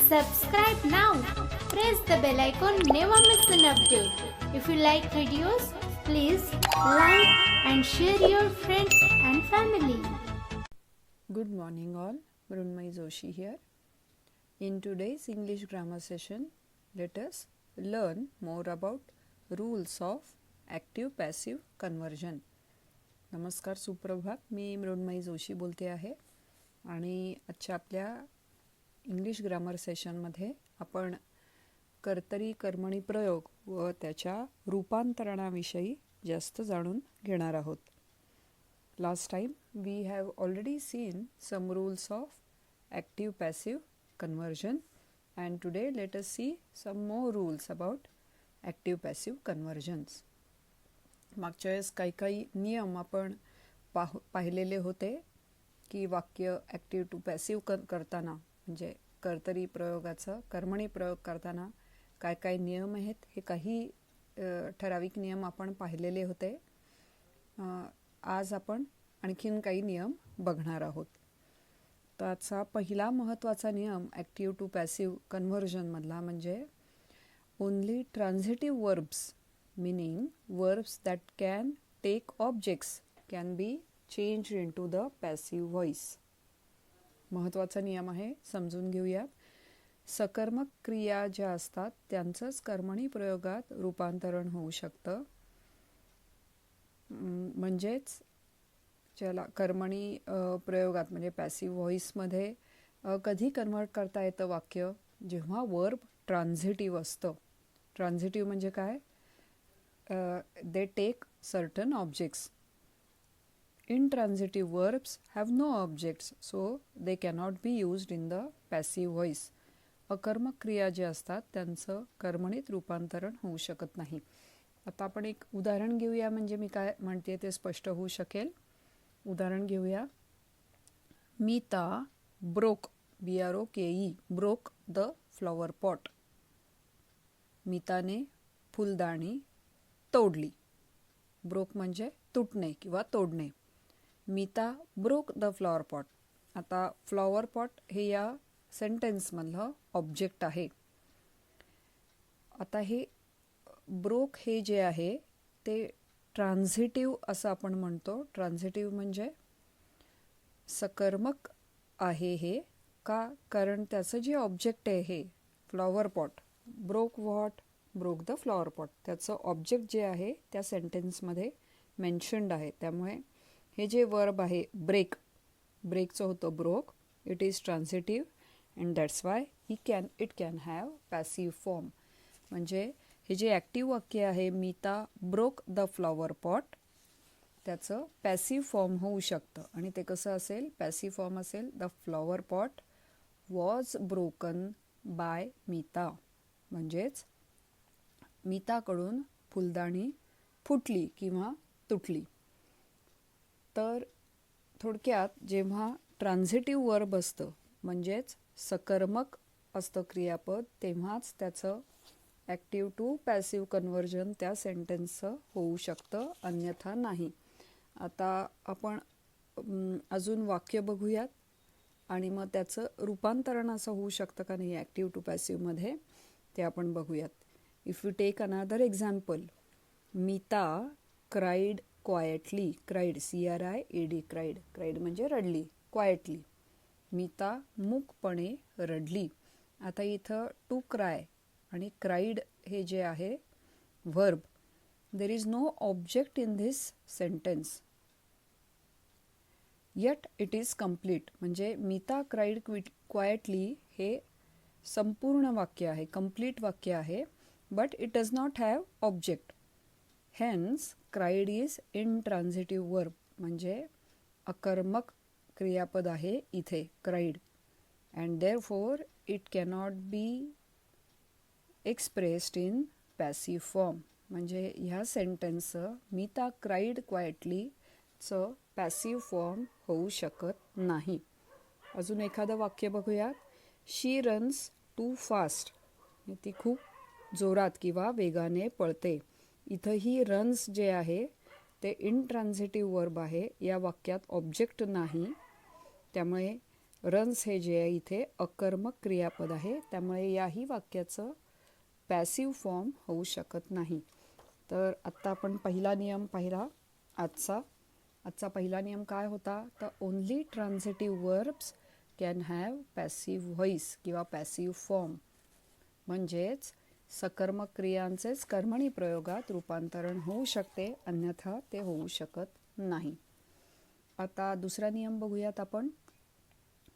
Subscribe now. Press the bell icon. Never miss an update. If you like videos, please like and share your friends and family. Good morning all, Mrunmayee Joshi here. In today's English grammar session, let us learn more about rules of active passive conversion. नमस्कार, सुप्रभात. मी मृण्मयी जोशी बोलते आहे आणि आजच्या आपल्या English grammar सेशनमध्ये आपण कर्तरी कर्मणी प्रयोग व त्याच्या रूपांतरणाविषयी जास्त जाणून घेणार आहोत. Last time we have already seen some rules of active passive conversion and today let us see some more rules about active passive conversions. मागच्या वेळेस काही नियम आपण पाहिलेले होते की वाक्य ॲक्टिव्ह टू पॅसिव्ह करताना म्हणजे कर्तरी प्रयोगाचं कर्मणी प्रयोग करताना काय नियम आहेत हे काही ठराविक नियम आपण पाहिलेले होते. आज आपण आणखीन काही नियम बघणार आहोत. तर आजचा पहिला महत्त्वाचा नियम ॲक्टिव्ह टू पॅसिव्ह कन्व्हर्जनमधला म्हणजे only transitive verbs meaning verbs that can take objects can be changed into the passive voice. महत्त्वाचा नियम आहे, समजून घेऊयात. सकर्मक क्रिया ज्या असतात त्यांचंच कर्मणी प्रयोगात रूपांतरण होऊ शकतं. म्हणजेच ज्याला कर्मणी प्रयोगात म्हणजे पॅसिव्ह व्हॉइसमध्ये कधी कन्वर्ट करता येतं वाक्य, जेव्हा वर्ब ट्रान्झिटिव्ह असतं. ट्रान्झिटिव्ह म्हणजे काय? They take certain objects. Intransitive verbs have no objects, so they cannot be used in the passive voice. अकर्मक क्रिया जे असतात त्यांचं कर्मणीत रूपांतरण होऊ शकत नाही. आता आपण एक उदाहरण घेऊया म्हणजे मी काय म्हणते ते स्पष्ट होऊ शकेल. उदाहरण घेऊया. Meeta broke BROKE broke the flower pot. मीताने फुलदाणी तोडली. ब्रोक म्हणजे तुटणे किंवा तोडणे. Meeta broke the flower pot. आता फ्लॉवर पॉट हे या सेंटेन्समधलं ऑब्जेक्ट आहे. आता हे ब्रोक हे जे आहे ते ट्रान्झिटिव्ह असं आपण म्हणतो. ट्रान्झिटिव्ह म्हणजे सकर्मक आहे हे का? कारण त्याचं जे ऑब्जेक्ट आहे हे flower pot. Broke what? Broke the flower pot. त्याचं ऑब्जेक्ट जे आहे त्या सेंटेन्समध्ये मेन्शन्ड आहे. त्यामुळे हे जे वर्ब आहे ब्रेक, ब्रेकचं होतं broke, it is transitive and that's why it can have passive form. म्हणजे हे जे ॲक्टिव्ह वाक्य आहे Meeta broke the flower pot, त्याचं पॅसिव्ह फॉर्म होऊ शकतं. आणि ते कसं असेल? पॅसिव्ह फॉर्म असेल the flower pot was broken by Meeta. म्हणजेच मीताकडून फुलदाणी फुटली किंवा तुटली. तर थोडक्यात जेव्हा ट्रान्झिटिव्ह वर्ब असतं म्हणजेच सकर्मक असतं क्रियापद, तेव्हाच त्याचं ॲक्टिव्ह टू पॅसिव्ह कन्व्हर्जन त्या सेंटेन्सचं होऊ शकतं, अन्यथा नाही. आता आपण अजून वाक्य बघूयात आणि मग त्याचं रूपांतरण असं होऊ शकतं का नाही ॲक्टिव्ह टू पॅसिव्हमध्ये ते आपण बघूयात. If you take another example, Meeta cried quietly. Cried, C-R-I-A-D, cried. Cried म्हणजे रडली. Quietly. मीता मूकपणे रडली. आता इथं टू क्राय आणि क्राईड हे जे आहे verb, there is no object in this sentence. Yet it is complete. म्हणजे मीता cried quietly हे संपूर्ण वाक्य आहे, कंप्लीट वाक्य आहे. But it does not have object. Hence, cried is intransitive verb. म्हणजे अकर्मक क्रियापद आहे इथे cried. And therefore, it cannot be expressed in passive form. म्हणजे ह्या सेंटेन्सचं मीता cried quietly चं पॅसिव्ह फॉर्म होऊ शकत नाही. अजून एखादं वाक्य बघूयात. She runs too fast. ती खूप जोरात किंवा वेगाने पळते. इथंही रन्स जे आहे ते इनट्रान्झिटिव्ह वर्ब आहे. या वाक्यात ऑब्जेक्ट नाही, त्यामुळे रन्स हे जे आहे इथे अकर्मक क्रियापद आहे, त्यामुळे याही वाक्याचं पॅसिव्ह फॉर्म होऊ शकत नाही. तर आत्ता आपण पहिला नियम पाहिला आजचा पहिला नियम काय होता, तर only transitive verbs can have passive voice किंवा पॅसिव्ह फॉर्म. म्हणजेच सकर्मक क्रियांचेच कर्मणी प्रयोगात रूपांतरण होऊ शकते, अन्यथा ते होऊ शकत नाही. आता दुसरा नियम बघूयात आपण.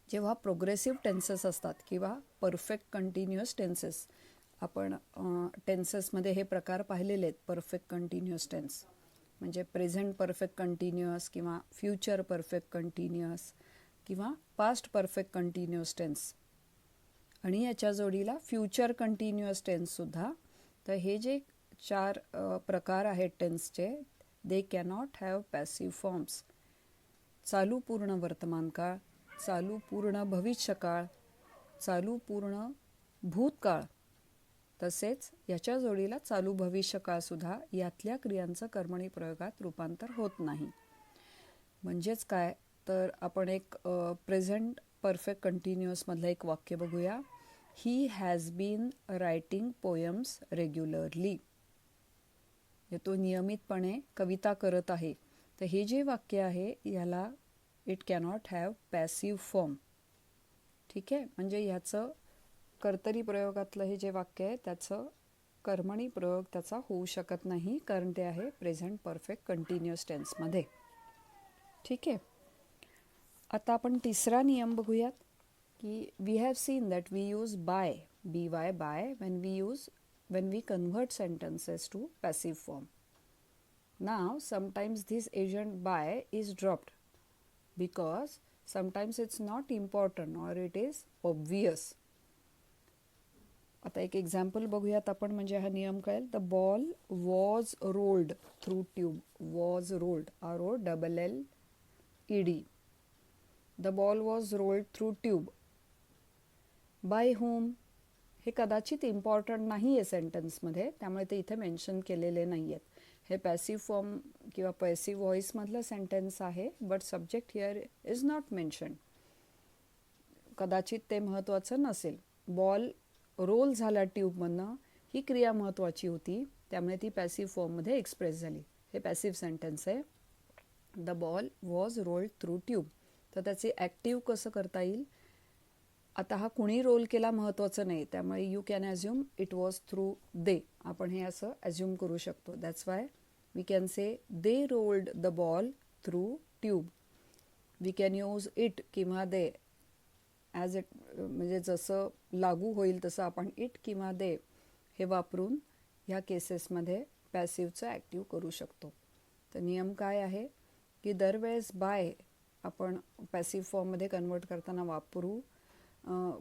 जेव्हा प्रोग्रेसिव्ह टेन्सेस असतात किंवा परफेक्ट कंटिन्युअस टेन्सेस, आपण टेन्सेसमध्ये हे प्रकार पाहिलेले आहेत. परफेक्ट कंटिन्युअस टेन्स म्हणजे प्रेझेंट परफेक्ट कंटिन्युअस किंवा फ्युचर परफेक्ट कंटिन्युअस किंवा पास्ट परफेक्ट कंटिन्युअस टेन्स आणि याच्या जोडीला फ्युचर कंटिन्युअस टेन्ससुद्धा. तर हे जे 4 प्रकार आहेत टेन्सचे, they cannot have passive forms. चालू पूर्ण वर्तमानकाळ, चालू पूर्ण भविष्यकाळ, चालू पूर्ण भूतकाळ, तसेच याच्या जोडीला चालू भविष्यकाळसुद्धा यातल्या क्रियांचं कर्मणी प्रयोगात रूपांतर होत नाही. म्हणजेच काय, तर आपण एक प्रेझेंट परफेक्ट कंटिन्युअसमधलं एक वाक्य बघूया. He has been writing poems regularly. तो नियमितपणे कविता करत आहे. तर हे जे वाक्य आहे याला it cannot have passive form. ठीक आहे, म्हणजे ह्याचं कर्तरी प्रयोगातलं हे जे वाक्य आहे त्याचं कर्मणी प्रयोग त्याचा होऊ शकत नाही, कारण ते आहे प्रेझेंट परफेक्ट कंटिन्युअस टेन्समध्ये. ठीक आहे. आता आपण तिसरा नियम बघूयात की we have seen that we use by, BY by, when we convert sentences to passive form. Now sometimes this agent by is dropped because sometimes it's not important or it is obvious. आता एक example बघूयात आपण, म्हणजे हा नियम कळेल. The ball was rolled through tube. Was rolled, ROLLLED. The ball was rolled through tube. By whom हे कदाचित इम्पॉर्टंट नाही आहे सेंटेन्समध्ये, त्यामुळे ते इथे मेन्शन केलेले नाही आहेत. हे पॅसिव्ह फॉर्म किंवा पॅसिव्ह व्हॉइसमधलं सेंटेन्स आहे, but subject here is not mention. कदाचित ते महत्त्वाचं नसेल. बॉल रोल झाला ट्यूबमधनं ही क्रिया महत्त्वाची होती, त्यामुळे ती पॅसिव्ह फॉर्ममध्ये एक्सप्रेस झाली. हे पॅसिव्ह सेंटेन्स आहे. The ball was rolled through tube. तर त्याचे ॲक्टिव्ह कसं करता येईल. आता हा कुणी रोल केला महत्त्वाचं नाही, त्यामुळे you can assume it was through they. आपण हे असं ॲज्युम करू शकतो. That's why we can say they rolled the ball through tube. We can use it किंवा दे ॲज इट, म्हणजे जसं लागू होईल तसं आपण इट किंवा दे हे वापरून ह्या केसेसमध्ये पॅसिव्हचं ॲक्टिव्ह करू शकतो. तर नियम काय आहे की दरवेळेस बाय आपण पॅसिव्ह फॉर्ममध्ये कन्वर्ट करताना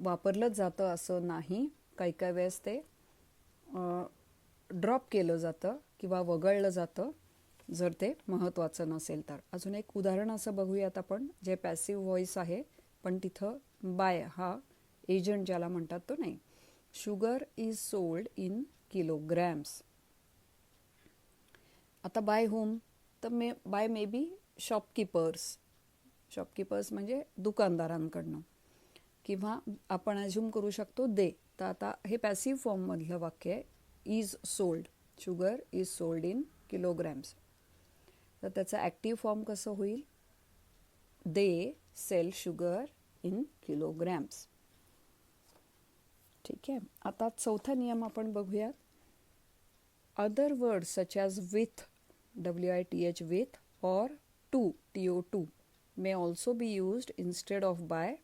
वापरलंच जातं असं नाही. काही काही वेळेस ते ड्रॉप केलं जातं किंवा वगळलं जातं जर ते महत्त्वाचं नसेल तर. अजून एक उदाहरण असं बघूयात आपण, जे पॅसिव्ह व्हॉइस आहे पण तिथं बाय हा एजंट ज्याला म्हणतात तो नाही. Sugar is sold in kilograms. आता बाय होम, तर बाय मे बी शॉपकीपर्स म्हणजे दुकानदारांकडनं, किंवा आपण ॲज्युम करू शकतो दे. तर आता हे पॅसिव्ह फॉर्ममधलं वाक्य आहे. Is sold, sugar is sold in kilograms. तर त्याचं ॲक्टिव्ह फॉर्म कसं होईल. They sell sugar in kilograms. ठीक आहे. आता चौथा नियम आपण बघूयात. Other words such as with, WITH with, और to, TO2 may also be used instead of by.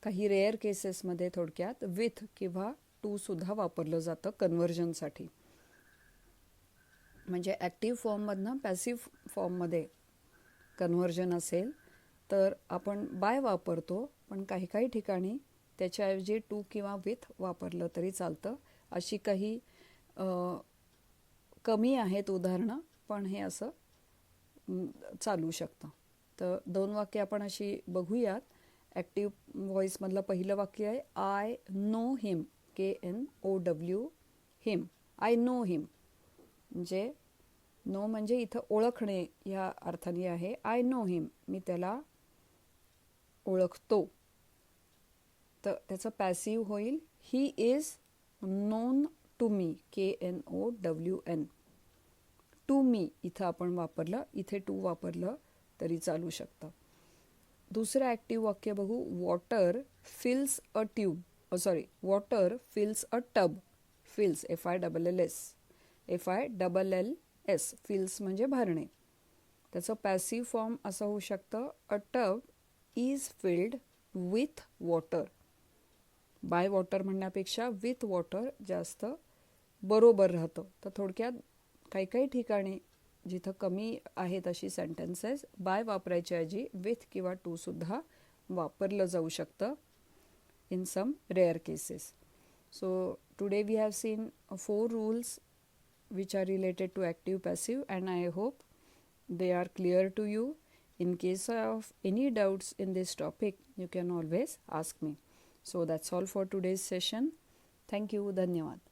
काही रेअर केसेसमध्ये थोडक्यात विथ किंवा टू सुद्धा वापरलं जातं कन्व्हर्जनसाठी. म्हणजे ॲक्टिव्ह फॉर्ममधनं पॅसिव्ह फॉर्ममध्ये कन्व्हर्जन असेल तर आपण बाय वापरतो, पण काही काही ठिकाणी त्याच्याऐवजी टू किंवा विथ वापरलं तरी चालतं. अशी काही कमी आहेत उदाहरणं, पण हे असं चालू शकतं. तर 2 वाक्य आपण अशी बघूयात. ॲक्टिव्ह व्हॉइसमधलं पहिलं वाक्य आहे I know him, KNOW him. I know him म्हणजे नो म्हणजे इथं ओळखणे या अर्थाने आहे. आय नो हिम, मी त्याला ओळखतो, तर त्याचं पॅसिव्ह होईल he is known to me, KNOWN. To me इथं आपण वापरलं, इथे टू वापरलं तरी चालू शकतं. दुसरं ॲक्टिव्ह वाक्य बघू. Water fills a tube, water fills a tub. Fills FILLS, fills म्हणजे भरणे. त्याचं पॅसिव्ह फॉर्म असं होऊ शकतं, a tub is filled with water. By water म्हणण्यापेक्षा विथ वॉटर जास्त बरोबर राहतं. तर थोडक्यात काही काही ठिकाणी जिथं कमी आहेत अशी सेंटेन्सेस बाय वापरायच्या ऐवजी विथ किंवा टू सुद्धा वापरलं जाऊ शकतं in some rare cases. So today we have seen 4 rules which are related to active passive, and I hope they are clear to you. In case of any doubts in this topic, you can always ask me. So that's all for today's session. Thank you. Dhanyawad.